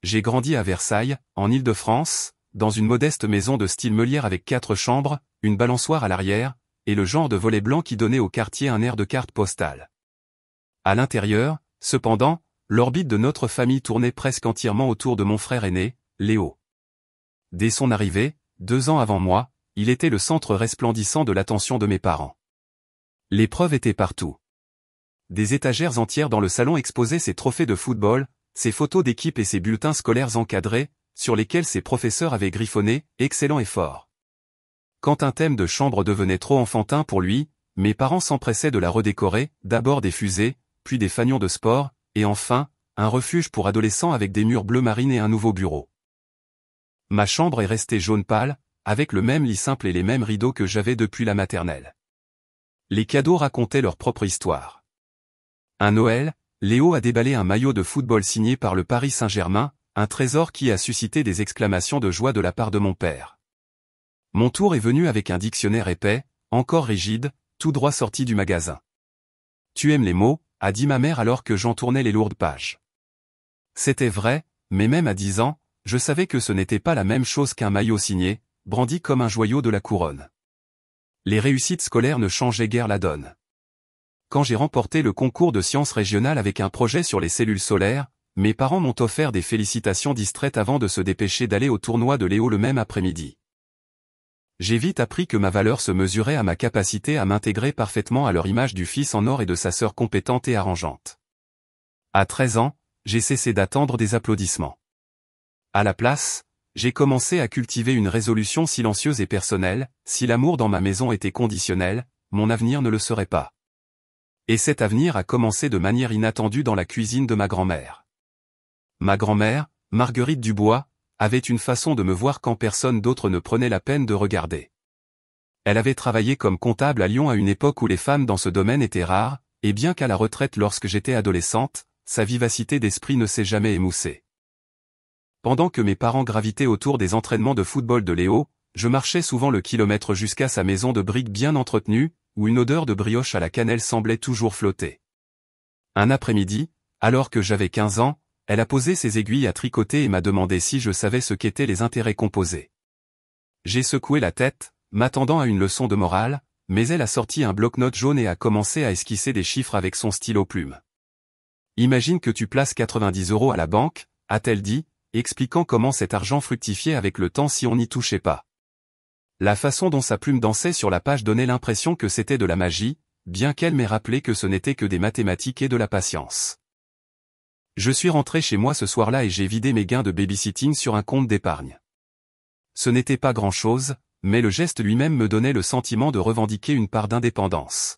j'ai grandi à Versailles, en Île-de-France, dans une modeste maison de style meulière avec 4 chambres, une balançoire à l'arrière, et le genre de volet blanc qui donnait au quartier un air de carte postale. À l'intérieur, cependant, l'orbite de notre famille tournait presque entièrement autour de mon frère aîné, Léo. Dès son arrivée, 2 ans avant moi, il était le centre resplendissant de l'attention de mes parents. Les preuves étaient partout. Des étagères entières dans le salon exposaient ses trophées de football, ses photos d'équipe et ses bulletins scolaires encadrés, sur lesquels ses professeurs avaient griffonné « excellent et fort ». Quand un thème de chambre devenait trop enfantin pour lui, mes parents s'empressaient de la redécorer, d'abord des fusées, puis des fanions de sport, et enfin, un refuge pour adolescents avec des murs bleu marine et un nouveau bureau. Ma chambre est restée jaune pâle, avec le même lit simple et les mêmes rideaux que j'avais depuis la maternelle. Les cadeaux racontaient leur propre histoire. Un Noël, Léo a déballé un maillot de football signé par le Paris Saint-Germain, un trésor qui a suscité des exclamations de joie de la part de mon père. Mon tour est venu avec un dictionnaire épais, encore rigide, tout droit sorti du magasin. « Tu aimes les mots ?» a dit ma mère alors que j'entournais les lourdes pages. C'était vrai, mais même à 10 ans, je savais que ce n'était pas la même chose qu'un maillot signé, brandi comme un joyau de la couronne. Les réussites scolaires ne changeaient guère la donne. Quand j'ai remporté le concours de sciences régionales avec un projet sur les cellules solaires, mes parents m'ont offert des félicitations distraites avant de se dépêcher d'aller au tournoi de Léo le même après-midi. J'ai vite appris que ma valeur se mesurait à ma capacité à m'intégrer parfaitement à leur image du fils en or et de sa sœur compétente et arrangeante. À 13 ans, j'ai cessé d'attendre des applaudissements. À la place, j'ai commencé à cultiver une résolution silencieuse et personnelle, si l'amour dans ma maison était conditionnel, mon avenir ne le serait pas. Et cet avenir a commencé de manière inattendue dans la cuisine de ma grand-mère. Ma grand-mère, Marguerite Dubois, avait une façon de me voir quand personne d'autre ne prenait la peine de regarder. Elle avait travaillé comme comptable à Lyon à une époque où les femmes dans ce domaine étaient rares, et bien qu'à la retraite lorsque j'étais adolescente, sa vivacité d'esprit ne s'est jamais émoussée. Pendant que mes parents gravitaient autour des entraînements de football de Léo, je marchais souvent le kilomètre jusqu'à sa maison de briques bien entretenue, où une odeur de brioche à la cannelle semblait toujours flotter. Un après-midi, alors que j'avais 15 ans, elle a posé ses aiguilles à tricoter et m'a demandé si je savais ce qu'étaient les intérêts composés. J'ai secoué la tête, m'attendant à une leçon de morale, mais elle a sorti un bloc-notes jaune et a commencé à esquisser des chiffres avec son stylo plume. « Imagine que tu places 90 € à la banque », a-t-elle dit, expliquant comment cet argent fructifiait avec le temps si on n'y touchait pas. La façon dont sa plume dansait sur la page donnait l'impression que c'était de la magie, bien qu'elle m'ait rappelé que ce n'était que des mathématiques et de la patience. Je suis rentré chez moi ce soir-là et j'ai vidé mes gains de babysitting sur un compte d'épargne. Ce n'était pas grand-chose, mais le geste lui-même me donnait le sentiment de revendiquer une part d'indépendance.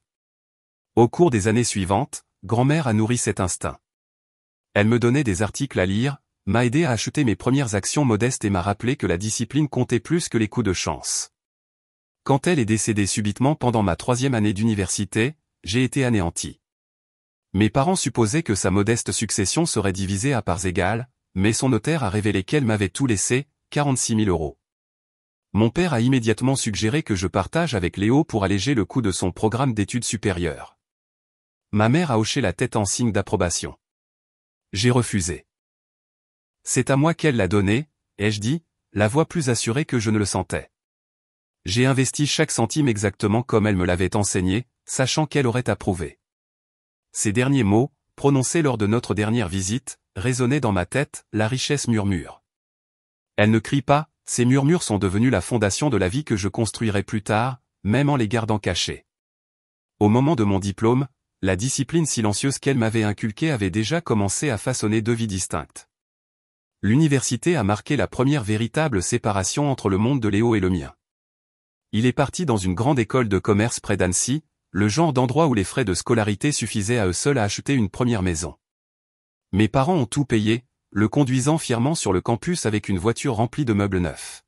Au cours des années suivantes, grand-mère a nourri cet instinct. Elle me donnait des articles à lire, m'a aidé à acheter mes premières actions modestes et m'a rappelé que la discipline comptait plus que les coups de chance. Quand elle est décédée subitement pendant ma 3e année d'université, j'ai été anéanti. Mes parents supposaient que sa modeste succession serait divisée à parts égales, mais son notaire a révélé qu'elle m'avait tout laissé, 46 000 €. Mon père a immédiatement suggéré que je partage avec Léo pour alléger le coût de son programme d'études supérieures. Ma mère a hoché la tête en signe d'approbation. J'ai refusé. C'est à moi qu'elle l'a donné, ai-je dit, la voix plus assurée que je ne le sentais. J'ai investi chaque centime exactement comme elle me l'avait enseigné, sachant qu'elle aurait approuvé. Ces derniers mots, prononcés lors de notre dernière visite, résonnaient dans ma tête, la richesse murmure. Elle ne crie pas, ces murmures sont devenus la fondation de la vie que je construirai plus tard, même en les gardant cachés. Au moment de mon diplôme, la discipline silencieuse qu'elle m'avait inculquée avait déjà commencé à façonner 2 vies distinctes. L'université a marqué la première véritable séparation entre le monde de Léo et le mien. Il est parti dans une grande école de commerce près d'Annecy, le genre d'endroit où les frais de scolarité suffisaient à eux seuls à acheter une première maison. Mes parents ont tout payé, le conduisant fièrement sur le campus avec une voiture remplie de meubles neufs.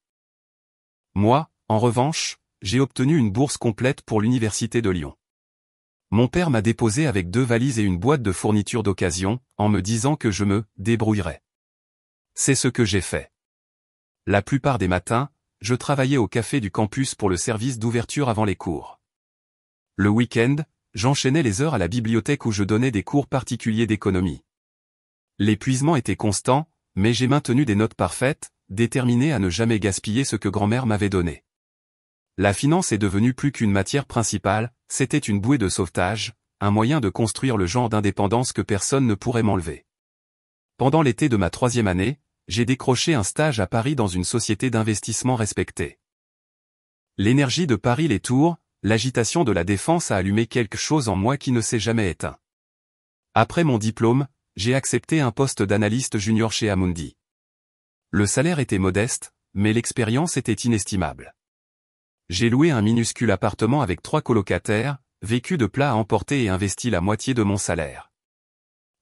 Moi, en revanche, j'ai obtenu une bourse complète pour l'université de Lyon. Mon père m'a déposé avec 2 valises et une boîte de fournitures d'occasion, en me disant que je me débrouillerais. C'est ce que j'ai fait. La plupart des matins, je travaillais au café du campus pour le service d'ouverture avant les cours. Le week-end, j'enchaînais les heures à la bibliothèque où je donnais des cours particuliers d'économie. L'épuisement était constant, mais j'ai maintenu des notes parfaites, déterminé à ne jamais gaspiller ce que grand-mère m'avait donné. La finance est devenue plus qu'une matière principale, c'était une bouée de sauvetage, un moyen de construire le genre d'indépendance que personne ne pourrait m'enlever. Pendant l'été de ma 3e année, j'ai décroché un stage à Paris dans une société d'investissement respectée. L'énergie de Paris les Tours, l'agitation de la défense a allumé quelque chose en moi qui ne s'est jamais éteint. Après mon diplôme, j'ai accepté un poste d'analyste junior chez Amundi. Le salaire était modeste, mais l'expérience était inestimable. J'ai loué un minuscule appartement avec 3 colocataires, vécu de plats à emporter et investi la moitié de mon salaire.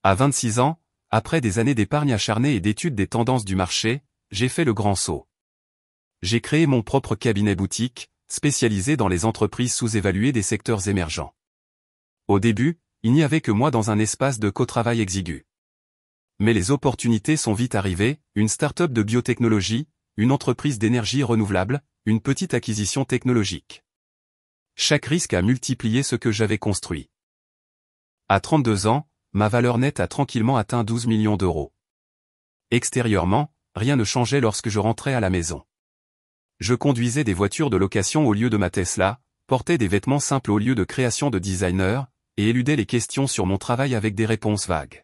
À 26 ans, après des années d'épargne acharnée et d'études des tendances du marché, j'ai fait le grand saut. J'ai créé mon propre cabinet boutique, spécialisé dans les entreprises sous-évaluées des secteurs émergents. Au début, il n'y avait que moi dans un espace de co-travail exigu. Mais les opportunités sont vite arrivées, une start-up de biotechnologie, une entreprise d'énergie renouvelable, une petite acquisition technologique. Chaque risque a multiplié ce que j'avais construit. À 32 ans, ma valeur nette a tranquillement atteint 12 millions d'euros. Extérieurement, rien ne changeait lorsque je rentrais à la maison. Je conduisais des voitures de location au lieu de ma Tesla, portais des vêtements simples au lieu de création de designer, et éludais les questions sur mon travail avec des réponses vagues.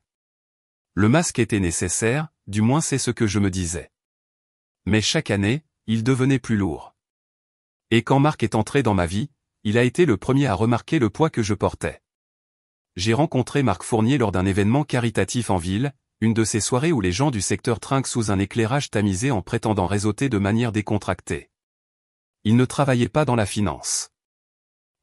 Le masque était nécessaire, du moins c'est ce que je me disais. Mais chaque année, il devenait plus lourd. Et quand Marc est entré dans ma vie, il a été le premier à remarquer le poids que je portais. J'ai rencontré Marc Fournier lors d'un événement caritatif en ville, une de ces soirées où les gens du secteur trinquent sous un éclairage tamisé en prétendant réseauter de manière décontractée. Il ne travaillait pas dans la finance.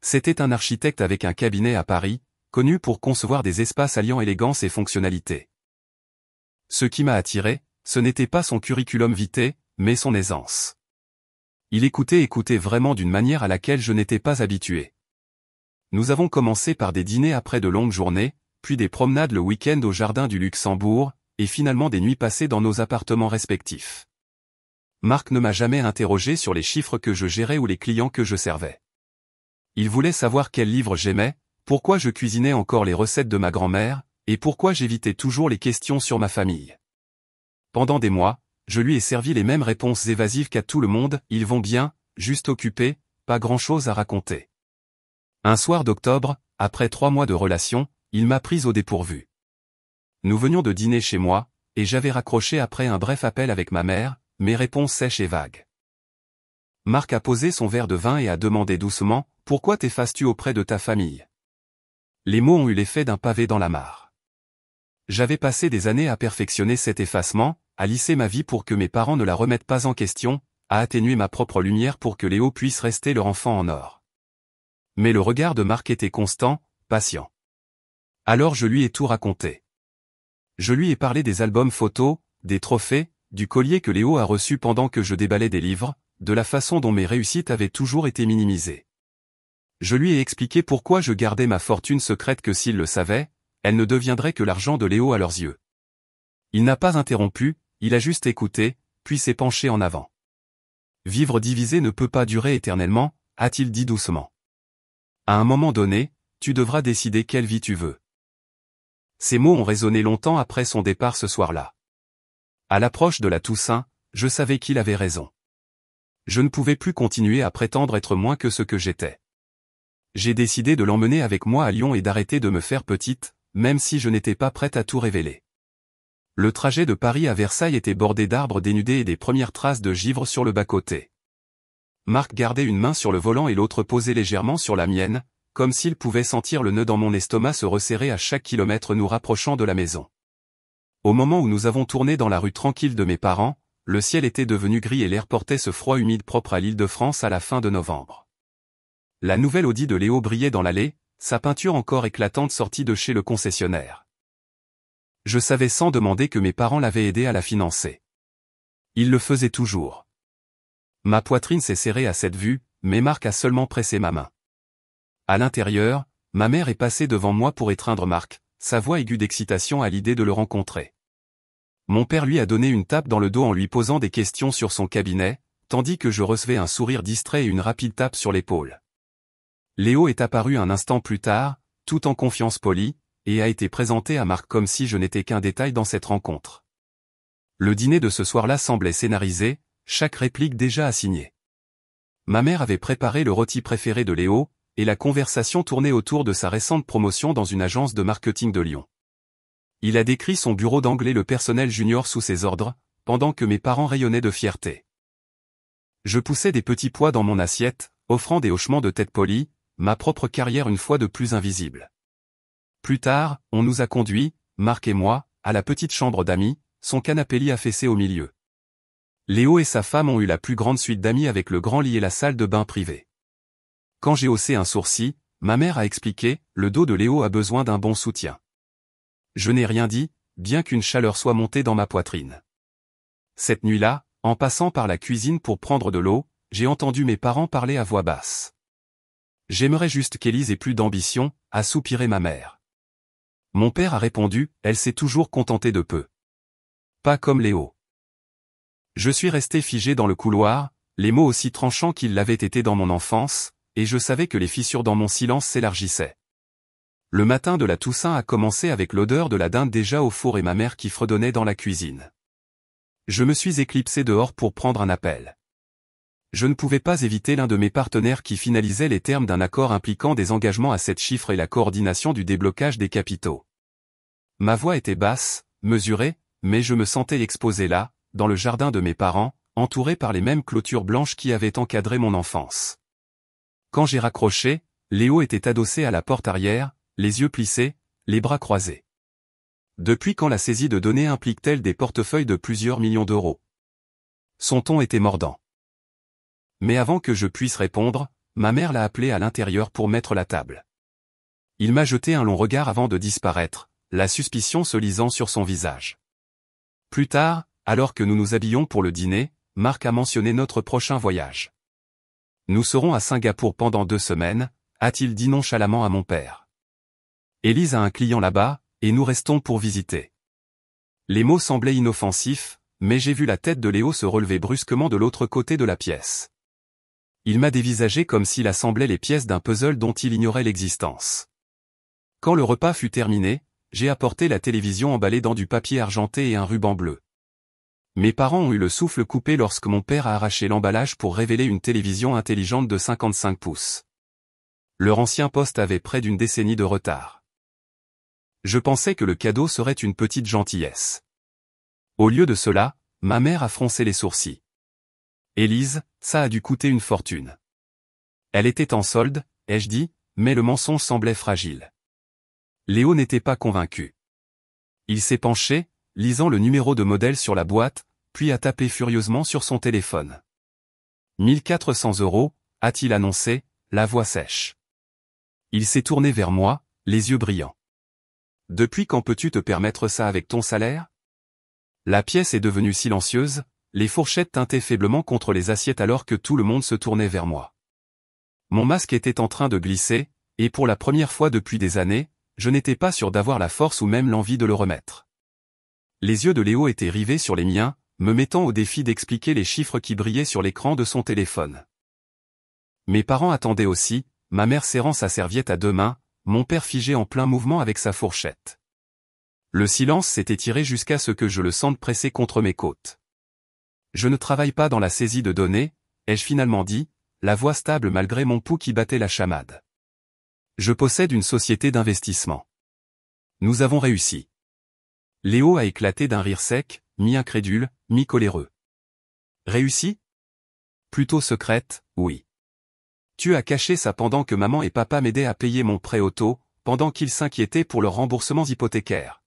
C'était un architecte avec un cabinet à Paris, connu pour concevoir des espaces alliant élégance et fonctionnalité. Ce qui m'a attiré, ce n'était pas son curriculum vitae, mais son aisance. Il écoutait vraiment d'une manière à laquelle je n'étais pas habitué. Nous avons commencé par des dîners après de longues journées, puis des promenades le week-end au jardin du Luxembourg, et finalement des nuits passées dans nos appartements respectifs. Marc ne m'a jamais interrogé sur les chiffres que je gérais ou les clients que je servais. Il voulait savoir quels livres j'aimais, pourquoi je cuisinais encore les recettes de ma grand-mère, et pourquoi j'évitais toujours les questions sur ma famille. Pendant des mois, je lui ai servi les mêmes réponses évasives qu'à tout le monde, ils vont bien, juste occupés, pas grand-chose à raconter. Un soir d'octobre, après 3 mois de relation, il m'a prise au dépourvu. Nous venions de dîner chez moi, et j'avais raccroché après un bref appel avec ma mère, mes réponses sèches et vagues. Marc a posé son verre de vin et a demandé doucement, « Pourquoi t'effaces-tu auprès de ta famille ?» Les mots ont eu l'effet d'un pavé dans la mare. J'avais passé des années à perfectionner cet effacement, à lisser ma vie pour que mes parents ne la remettent pas en question, à atténuer ma propre lumière pour que Léo puisse rester leur enfant en or. Mais le regard de Marc était constant, patient. Alors je lui ai tout raconté. Je lui ai parlé des albums photos, des trophées, du collier que Léo a reçu pendant que je déballais des livres, de la façon dont mes réussites avaient toujours été minimisées. Je lui ai expliqué pourquoi je gardais ma fortune secrète que s'il le savait, elle ne deviendrait que l'argent de Léo à leurs yeux. Il n'a pas interrompu, il a juste écouté, puis s'est penché en avant. Vivre divisé ne peut pas durer éternellement, a-t-il dit doucement. À un moment donné, tu devras décider quelle vie tu veux. Ces mots ont résonné longtemps après son départ ce soir-là. À l'approche de la Toussaint, je savais qu'il avait raison. Je ne pouvais plus continuer à prétendre être moins que ce que j'étais. J'ai décidé de l'emmener avec moi à Lyon et d'arrêter de me faire petite, même si je n'étais pas prête à tout révéler. Le trajet de Paris à Versailles était bordé d'arbres dénudés et des premières traces de givre sur le bas-côté. Marc gardait une main sur le volant et l'autre posée légèrement sur la mienne, comme s'il pouvait sentir le nœud dans mon estomac se resserrer à chaque kilomètre nous rapprochant de la maison. Au moment où nous avons tourné dans la rue tranquille de mes parents, le ciel était devenu gris et l'air portait ce froid humide propre à l'Île-de-France à la fin de novembre. La nouvelle Audi de Léo brillait dans l'allée, sa peinture encore éclatante sortie de chez le concessionnaire. Je savais sans demander que mes parents l'avaient aidé à la financer. Ils le faisaient toujours. Ma poitrine s'est serrée à cette vue, mais Marc a seulement pressé ma main. À l'intérieur, ma mère est passée devant moi pour étreindre Marc, sa voix aiguë d'excitation à l'idée de le rencontrer. Mon père lui a donné une tape dans le dos en lui posant des questions sur son cabinet, tandis que je recevais un sourire distrait et une rapide tape sur l'épaule. Léo est apparu un instant plus tard, tout en confiance polie, et a été présenté à Marc comme si je n'étais qu'un détail dans cette rencontre. Le dîner de ce soir-là semblait scénarisé, chaque réplique déjà assignée. Ma mère avait préparé le rôti préféré de Léo, et la conversation tournait autour de sa récente promotion dans une agence de marketing de Lyon. Il a décrit son bureau d'anglais le personnel junior sous ses ordres, pendant que mes parents rayonnaient de fierté. Je poussais des petits pois dans mon assiette, offrant des hochements de tête polis, ma propre carrière une fois de plus invisible. Plus tard, on nous a conduits, Marc et moi, à la petite chambre d'amis, son canapé-lit affaissé au milieu. Léo et sa femme ont eu la plus grande suite d'amis avec le grand lit et la salle de bain privée. Quand j'ai haussé un sourcil, ma mère a expliqué, le dos de Léo a besoin d'un bon soutien. Je n'ai rien dit, bien qu'une chaleur soit montée dans ma poitrine. Cette nuit-là, en passant par la cuisine pour prendre de l'eau, j'ai entendu mes parents parler à voix basse. J'aimerais juste qu'Élise ait plus d'ambition, a soupiré ma mère. Mon père a répondu, elle s'est toujours contentée de peu. Pas comme Léo. Je suis resté figé dans le couloir, les mots aussi tranchants qu'ils l'avaient été dans mon enfance, et je savais que les fissures dans mon silence s'élargissaient. Le matin de la Toussaint a commencé avec l'odeur de la dinde déjà au four et ma mère qui fredonnait dans la cuisine. Je me suis éclipsé dehors pour prendre un appel. Je ne pouvais pas éviter l'un de mes partenaires qui finalisait les termes d'un accord impliquant des engagements à 7 chiffres et la coordination du déblocage des capitaux. Ma voix était basse, mesurée, mais je me sentais exposé là, dans le jardin de mes parents, entouré par les mêmes clôtures blanches qui avaient encadré mon enfance. Quand j'ai raccroché, Léo était adossé à la porte arrière, les yeux plissés, les bras croisés. Depuis quand la saisie de données implique-t-elle des portefeuilles de plusieurs millions d'euros? Son ton était mordant. Mais avant que je puisse répondre, ma mère l'a appelé à l'intérieur pour mettre la table. Il m'a jeté un long regard avant de disparaître, la suspicion se lisant sur son visage. Plus tard, alors que nous nous habillions pour le dîner, Marc a mentionné notre prochain voyage. Nous serons à Singapour pendant 2 semaines, a-t-il dit nonchalamment à mon père. Élise a un client là-bas, et nous restons pour visiter. Les mots semblaient inoffensifs, mais j'ai vu la tête de Léo se relever brusquement de l'autre côté de la pièce. Il m'a dévisagé comme s'il assemblait les pièces d'un puzzle dont il ignorait l'existence. Quand le repas fut terminé, j'ai apporté la télévision emballée dans du papier argenté et un ruban bleu. Mes parents ont eu le souffle coupé lorsque mon père a arraché l'emballage pour révéler une télévision intelligente de 55 pouces. Leur ancien poste avait près d'une décennie de retard. Je pensais que le cadeau serait une petite gentillesse. Au lieu de cela, ma mère a froncé les sourcils. Élise, ça a dû coûter une fortune. Elle était en solde, ai-je dit, mais le mensonge semblait fragile. Léo n'était pas convaincu. Il s'est penché, lisant le numéro de modèle sur la boîte, puis a tapé furieusement sur son téléphone. 1400 €, a-t-il annoncé, la voix sèche. Il s'est tourné vers moi, les yeux brillants. Depuis quand peux-tu te permettre ça avec ton salaire? La pièce est devenue silencieuse, les fourchettes tintaient faiblement contre les assiettes alors que tout le monde se tournait vers moi. Mon masque était en train de glisser, et pour la première fois depuis des années, je n'étais pas sûr d'avoir la force ou même l'envie de le remettre. Les yeux de Léo étaient rivés sur les miens, me mettant au défi d'expliquer les chiffres qui brillaient sur l'écran de son téléphone. Mes parents attendaient aussi, ma mère serrant sa serviette à 2 mains, mon père figé en plein mouvement avec sa fourchette. Le silence s'est étiré jusqu'à ce que je le sente pressé contre mes côtes. Je ne travaille pas dans la saisie de données, ai-je finalement dit, la voix stable malgré mon pouls qui battait la chamade. Je possède une société d'investissement. Nous avons réussi. Léo a éclaté d'un rire sec, mi-incrédule, mi-coléreux. Réussi? Plutôt secrète, oui. Tu as caché ça pendant que maman et papa m'aidaient à payer mon prêt auto, pendant qu'ils s'inquiétaient pour leurs remboursements hypothécaires.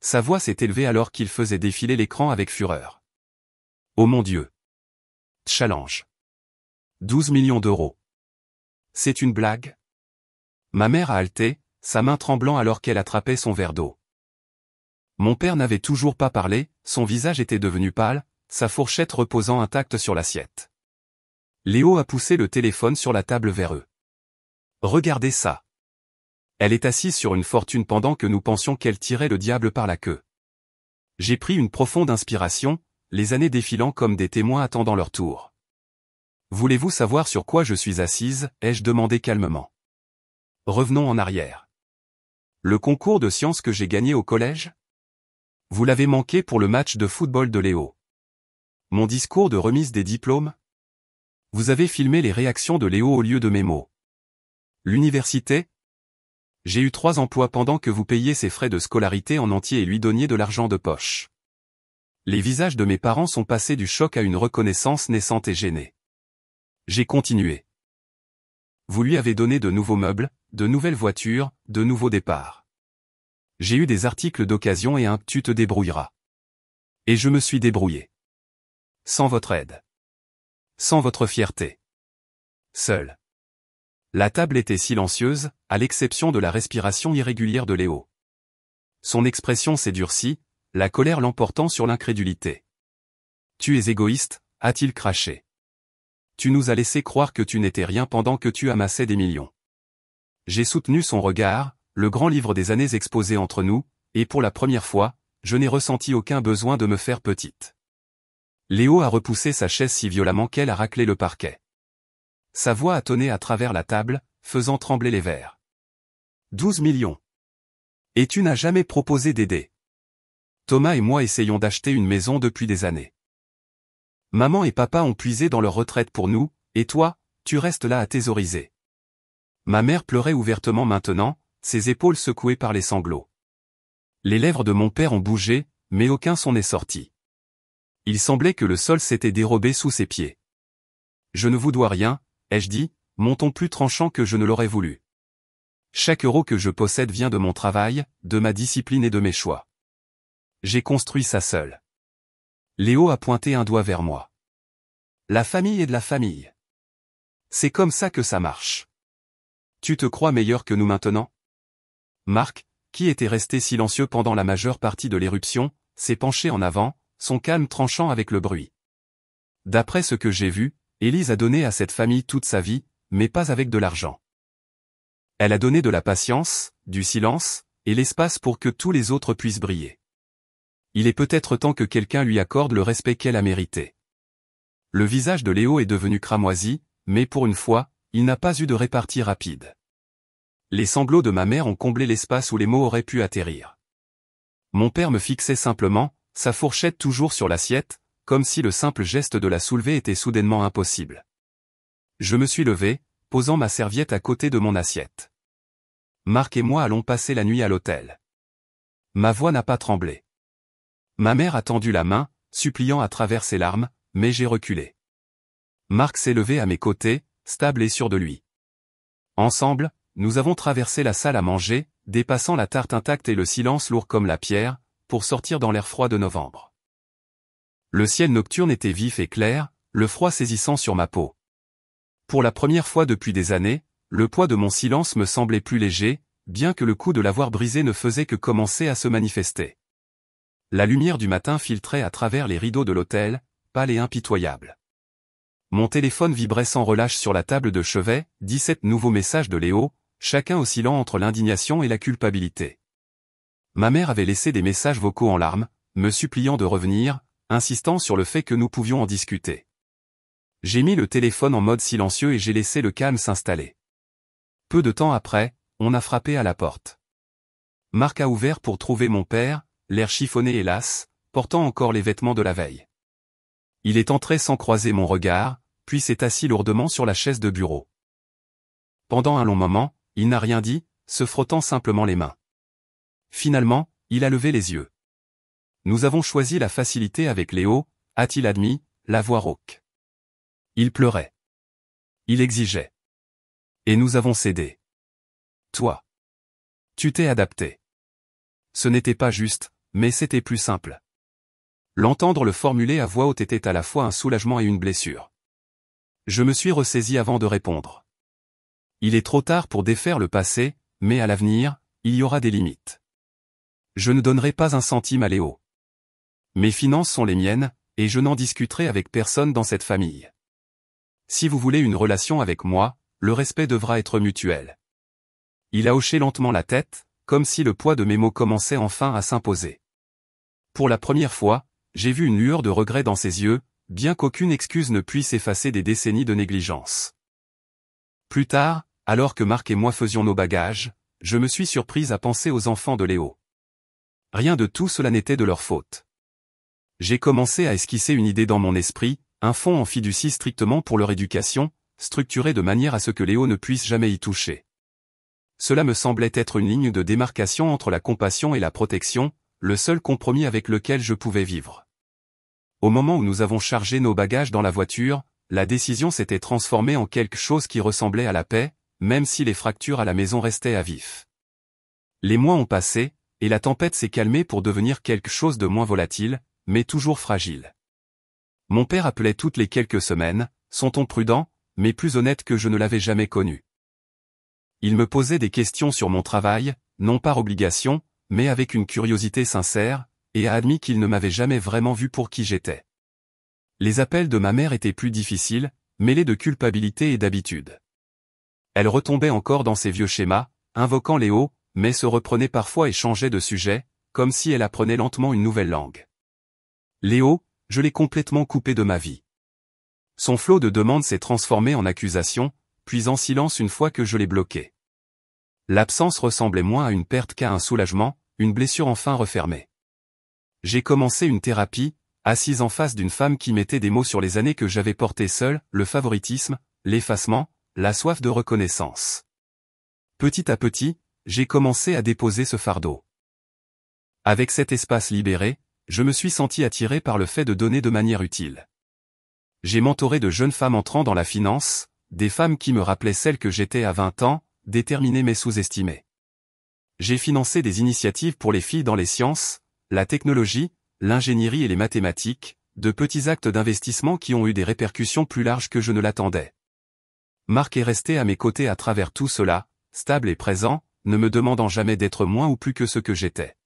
Sa voix s'est élevée alors qu'il faisait défiler l'écran avec fureur. Oh mon Dieu! Challenge. 12 millions d'euros. C'est une blague? Ma mère a haleté, sa main tremblant alors qu'elle attrapait son verre d'eau. Mon père n'avait toujours pas parlé, son visage était devenu pâle, sa fourchette reposant intacte sur l'assiette. Léo a poussé le téléphone sur la table vers eux. Regardez ça. Elle est assise sur une fortune pendant que nous pensions qu'elle tirait le diable par la queue. J'ai pris une profonde inspiration, les années défilant comme des témoins attendant leur tour. Voulez-vous savoir sur quoi je suis assise, ai-je demandé calmement. Revenons en arrière. Le concours de sciences que j'ai gagné au collège? Vous l'avez manqué pour le match de football de Léo. Mon discours de remise des diplômes? Vous avez filmé les réactions de Léo au lieu de mes mots. L'université? J'ai eu 3 emplois pendant que vous payiez ses frais de scolarité en entier et lui donniez de l'argent de poche. Les visages de mes parents sont passés du choc à une reconnaissance naissante et gênée. J'ai continué. Vous lui avez donné de nouveaux meubles, de nouvelles voitures, de nouveaux départs. J'ai eu des articles d'occasion et un « tu te débrouilleras ». Et je me suis débrouillé. Sans votre aide. Sans votre fierté. Seul. La table était silencieuse, à l'exception de la respiration irrégulière de Léo. Son expression s'est durcie, la colère l'emportant sur l'incrédulité. « Tu es égoïste », a-t-il craché. « Tu nous as laissé croire que tu n'étais rien pendant que tu amassais des millions. » J'ai soutenu son regard, le grand livre des années exposé entre nous, et pour la première fois, je n'ai ressenti aucun besoin de me faire petite. Léo a repoussé sa chaise si violemment qu'elle a raclé le parquet. Sa voix a tonné à travers la table, faisant trembler les verres. 12 millions. Et tu n'as jamais proposé d'aider. Thomas et moi essayons d'acheter une maison depuis des années. Maman et papa ont puisé dans leur retraite pour nous, et toi, tu restes là à thésauriser. Ma mère pleurait ouvertement maintenant, ses épaules secouées par les sanglots. Les lèvres de mon père ont bougé, mais aucun son n'est sorti. Il semblait que le sol s'était dérobé sous ses pieds. Je ne vous dois rien, ai-je dit, mon ton plus tranchant que je ne l'aurais voulu. Chaque euro que je possède vient de mon travail, de ma discipline et de mes choix. J'ai construit ça seul. Léo a pointé un doigt vers moi. La famille est de la famille. C'est comme ça que ça marche. Tu te crois meilleur que nous maintenant? Marc, qui était resté silencieux pendant la majeure partie de l'éruption, s'est penché en avant, son calme tranchant avec le bruit. D'après ce que j'ai vu, Élise a donné à cette famille toute sa vie, mais pas avec de l'argent. Elle a donné de la patience, du silence, et l'espace pour que tous les autres puissent briller. Il est peut-être temps que quelqu'un lui accorde le respect qu'elle a mérité. Le visage de Léo est devenu cramoisi, mais pour une fois, il n'a pas eu de répartie rapide. Les sanglots de ma mère ont comblé l'espace où les mots auraient pu atterrir. Mon père me fixait simplement, sa fourchette toujours sur l'assiette, comme si le simple geste de la soulever était soudainement impossible. Je me suis levé, posant ma serviette à côté de mon assiette. Marc et moi allons passer la nuit à l'hôtel. Ma voix n'a pas tremblé. Ma mère a tendu la main, suppliant à travers ses larmes, mais j'ai reculé. Marc s'est levé à mes côtés, stable et sûr de lui. Ensemble, nous avons traversé la salle à manger, dépassant la tarte intacte et le silence lourd comme la pierre, pour sortir dans l'air froid de novembre. Le ciel nocturne était vif et clair, le froid saisissant sur ma peau. Pour la première fois depuis des années, le poids de mon silence me semblait plus léger, bien que le coup de l'avoir brisé ne faisait que commencer à se manifester. La lumière du matin filtrait à travers les rideaux de l'hôtel, pâle et impitoyable. Mon téléphone vibrait sans relâche sur la table de chevet, 17 nouveaux messages de Léo, chacun oscillant entre l'indignation et la culpabilité. Ma mère avait laissé des messages vocaux en larmes, me suppliant de revenir, insistant sur le fait que nous pouvions en discuter. J'ai mis le téléphone en mode silencieux et j'ai laissé le calme s'installer. Peu de temps après, on a frappé à la porte. Marc a ouvert pour trouver mon père, l'air chiffonné et las, portant encore les vêtements de la veille. Il est entré sans croiser mon regard, puis s'est assis lourdement sur la chaise de bureau. Pendant un long moment, il n'a rien dit, se frottant simplement les mains. Finalement, il a levé les yeux. Nous avons choisi la facilité avec Léo, a-t-il admis, la voix rauque. Il pleurait. Il exigeait. Et nous avons cédé. Toi. Tu t'es adapté. Ce n'était pas juste, mais c'était plus simple. L'entendre le formuler à voix haute était à la fois un soulagement et une blessure. Je me suis ressaisi avant de répondre. Il est trop tard pour défaire le passé, mais à l'avenir, il y aura des limites. Je ne donnerai pas un centime à Léo. Mes finances sont les miennes, et je n'en discuterai avec personne dans cette famille. Si vous voulez une relation avec moi, le respect devra être mutuel. Il a hoché lentement la tête, comme si le poids de mes mots commençait enfin à s'imposer. Pour la première fois, j'ai vu une lueur de regret dans ses yeux, bien qu'aucune excuse ne puisse effacer des décennies de négligence. Plus tard, alors que Marc et moi faisions nos bagages, je me suis surprise à penser aux enfants de Léo. Rien de tout cela n'était de leur faute. J'ai commencé à esquisser une idée dans mon esprit, un fonds en fiducie strictement pour leur éducation, structuré de manière à ce que Léo ne puisse jamais y toucher. Cela me semblait être une ligne de démarcation entre la compassion et la protection, le seul compromis avec lequel je pouvais vivre. Au moment où nous avons chargé nos bagages dans la voiture, la décision s'était transformée en quelque chose qui ressemblait à la paix, même si les fractures à la maison restaient à vif. Les mois ont passé, et la tempête s'est calmée pour devenir quelque chose de moins volatile, mais toujours fragile. Mon père appelait toutes les quelques semaines, son ton prudent, mais plus honnête que je ne l'avais jamais connu. Il me posait des questions sur mon travail, non par obligation, mais avec une curiosité sincère, et a admis qu'il ne m'avait jamais vraiment vu pour qui j'étais. Les appels de ma mère étaient plus difficiles, mêlés de culpabilité et d'habitude. Elle retombait encore dans ses vieux schémas, invoquant Léo, mais se reprenait parfois et changeait de sujet, comme si elle apprenait lentement une nouvelle langue. Léo, je l'ai complètement coupé de ma vie. Son flot de demandes s'est transformé en accusation, puis en silence une fois que je l'ai bloqué. L'absence ressemblait moins à une perte qu'à un soulagement, une blessure enfin refermée. J'ai commencé une thérapie, assise en face d'une femme qui mettait des mots sur les années que j'avais portées seul, le favoritisme, l'effacement, la soif de reconnaissance. Petit à petit, j'ai commencé à déposer ce fardeau. Avec cet espace libéré, je me suis senti attiré par le fait de donner de manière utile. J'ai mentoré de jeunes femmes entrant dans la finance, des femmes qui me rappelaient celles que j'étais à 20 ans, déterminées mais sous-estimées. J'ai financé des initiatives pour les filles dans les sciences, la technologie, l'ingénierie et les mathématiques, de petits actes d'investissement qui ont eu des répercussions plus larges que je ne l'attendais. Marc est resté à mes côtés à travers tout cela, stable et présent, ne me demandant jamais d'être moins ou plus que ce que j'étais.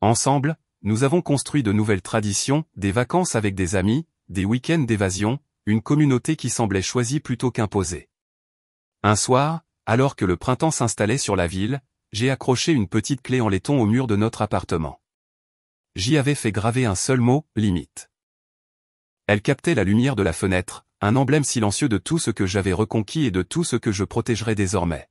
Ensemble, nous avons construit de nouvelles traditions, des vacances avec des amis, des week-ends d'évasion, une communauté qui semblait choisie plutôt qu'imposée. Un soir, alors que le printemps s'installait sur la ville, j'ai accroché une petite clé en laiton au mur de notre appartement. J'y avais fait graver un seul mot, limite. Elle captait la lumière de la fenêtre, un emblème silencieux de tout ce que j'avais reconquis et de tout ce que je protégerais désormais.